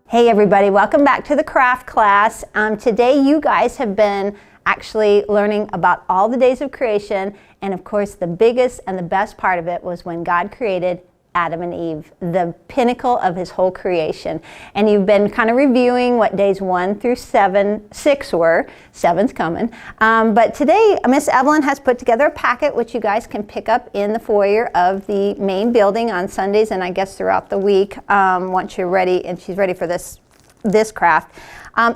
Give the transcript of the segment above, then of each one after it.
Hey everybody, welcome back to the craft class. Today you guys have been actually learning about all the days of creation, and of course the biggest and the best part of it was when God created Adam and Eve, the pinnacle of his whole creation. And you've been kind of reviewing what days 1 through 6 were. 7's coming. But today Miss Evelyn has put together a packet which you guys can pick up in the foyer of the main building on Sundays and I guess throughout the week once you're ready and she's ready for this craft.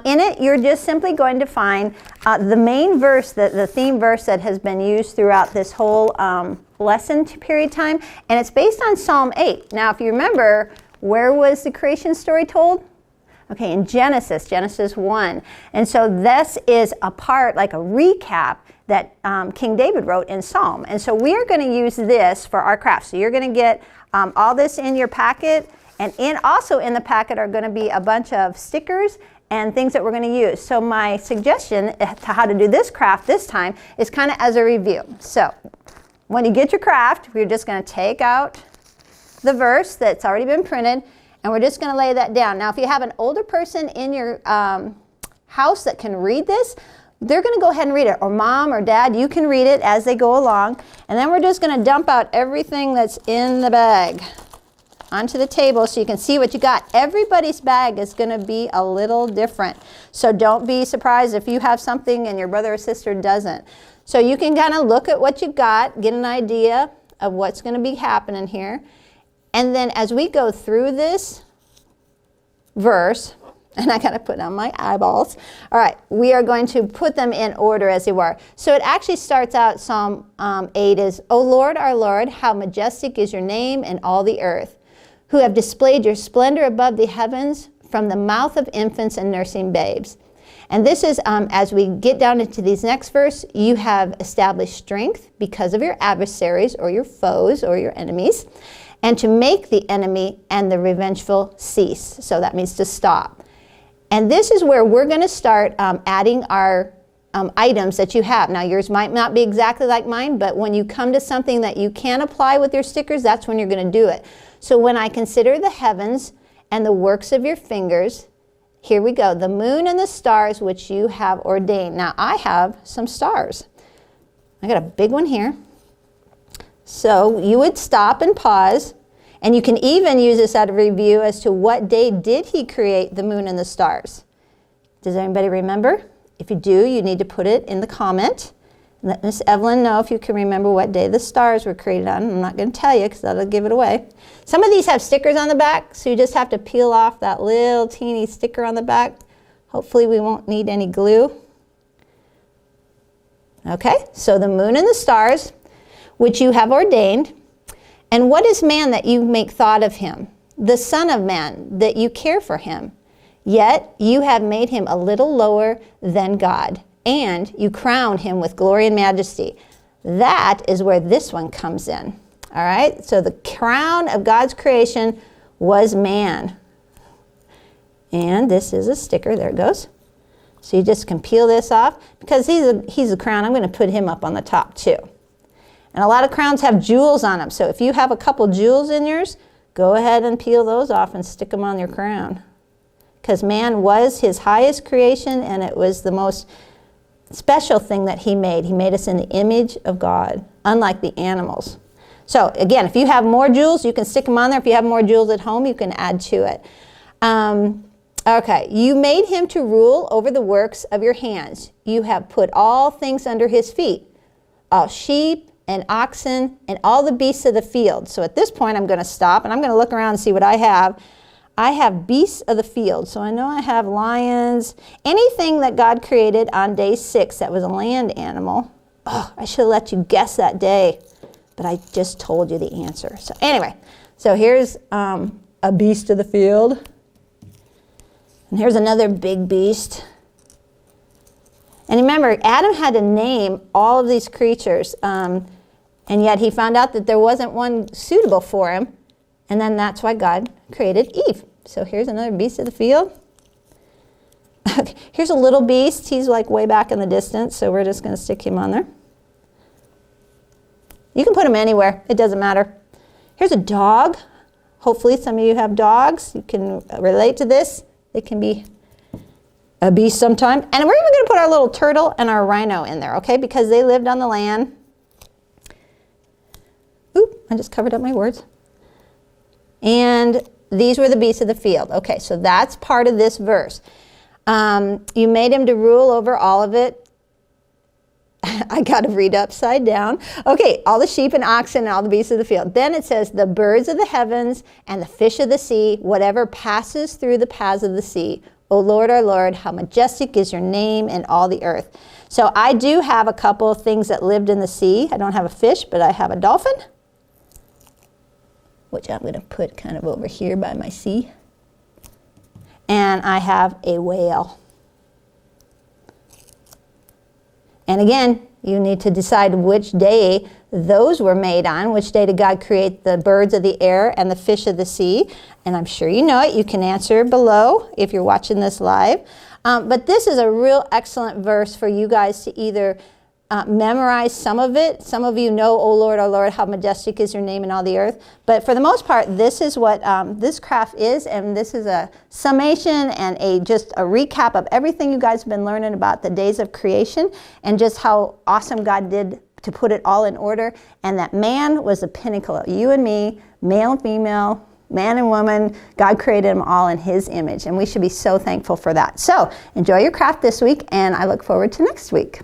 In it, you're just simply going to find the main verse, the theme verse that has been used throughout this whole lesson period time, and it's based on Psalm 8. Now, if you remember, where was the creation story told? Okay, in Genesis 1. And so this is a part, like a recap, that King David wrote in Psalm. And so we are going to use this for our craft. So you're going to get all this in your packet, and also in the packet are going to be a bunch of stickers and things that we're going to use. So my suggestion to how to do this craft this time is kind of as a review. So when you get your craft, we're just going to take out the verse that's already been printed, and we're just going to lay that down. Now, if you have an older person in your house that can read this, they're going to go ahead and read it. Or mom or dad, you can read it as they go along. And then we're just going to dump out everything that's in the bag onto the table so you can see what you got. Everybody's bag is going to be a little different. So don't be surprised if you have something and your brother or sister doesn't. So you can kind of look at what you got, get an idea of what's going to be happening here. And then as we go through this verse, and I got to put on my eyeballs. All right, we are going to put them in order as they were. So it actually starts out, Psalm 8 is, O Lord, our Lord, how majestic is your name in all the earth, who have displayed your splendor above the heavens from the mouth of infants and nursing babes. And this is, as we get down into these next verse, you have established strength because of your adversaries or your foes or your enemies, and to make the enemy and the revengeful cease. So that means to stop. And this is where we're going to start adding our items that you have. Now yours might not be exactly like mine, but when you come to something that you can apply with your stickers, that's when you're going to do it. So when I consider the heavens and the works of your fingers, here we go, the moon and the stars which you have ordained. Now I have some stars. I got a big one here. So you would stop and pause, and you can even use this out of review as to what day did he create the moon and the stars. Does anybody remember? If you do, you need to put it in the comment. Let Miss Evelyn know if you can remember what day the stars were created on. I'm not going to tell you because that'll give it away. Some of these have stickers on the back, so you just have to peel off that little teeny sticker on the back. Hopefully we won't need any glue. Okay, so the moon and the stars, which you have ordained. And what is man that you make thought of him? The Son of Man, that you care for him. Yet you have made him a little lower than God, and you crowned him with glory and majesty. That is where this one comes in. All right, so the crown of God's creation was man. And this is a sticker, there it goes. So you just can peel this off. Because he's a crown, I'm going to put him up on the top too. And a lot of crowns have jewels on them, so if you have a couple jewels in yours, go ahead and peel those off and stick them on your crown. Because man was his highest creation, and it was the most special thing that he made. He made us in the image of God, unlike the animals. So again, if you have more jewels, you can stick them on there. If you have more jewels at home, you can add to it. Okay, you made him to rule over the works of your hands. You have put all things under his feet, all sheep and oxen and all the beasts of the field. So at this point, I'm going to stop, and I'm going to look around and see what I have. I have beasts of the field, so I know I have lions, anything that God created on day 6 that was a land animal. Oh, I should have let you guess that day, but I just told you the answer. So anyway, so here's a beast of the field, and here's another big beast. And remember, Adam had to name all of these creatures, and yet he found out that there wasn't one suitable for him. And then that's why God created Eve. So here's another beast of the field. Okay, here's a little beast. He's like way back in the distance, so we're just going to stick him on there. You can put him anywhere. It doesn't matter. Here's a dog. Hopefully some of you have dogs. You can relate to this. They can be a beast sometime. And we're even going to put our little turtle and our rhino in there, okay? Because they lived on the land. Oop, I just covered up my words. And these were the beasts of the field. Okay, so that's part of this verse. You made him to rule over all of it. I got to read upside down. Okay, all the sheep and oxen and all the beasts of the field. Then it says, the birds of the heavens and the fish of the sea, whatever passes through the paths of the sea. O Lord, our Lord, how majestic is your name in all the earth. So I do have a couple of things that lived in the sea. I don't have a fish, but I have a dolphin, which I'm going to put kind of over here by my sea. And I have a whale. And again, you need to decide which day those were made on. Which day did God create the birds of the air and the fish of the sea? And I'm sure you know it. You can answer below if you're watching this live. But this is a real excellent verse for you guys to either memorize some of it. Some of you know, O Lord, our Lord, how majestic is your name in all the earth. But for the most part, this is what this craft is, and this is a summation and just a recap of everything you guys have been learning about the days of creation and just how awesome God did to put it all in order, and that man was the pinnacle of you and me, male and female, man and woman. God created them all in his image, and we should be so thankful for that. So enjoy your craft this week, and I look forward to next week.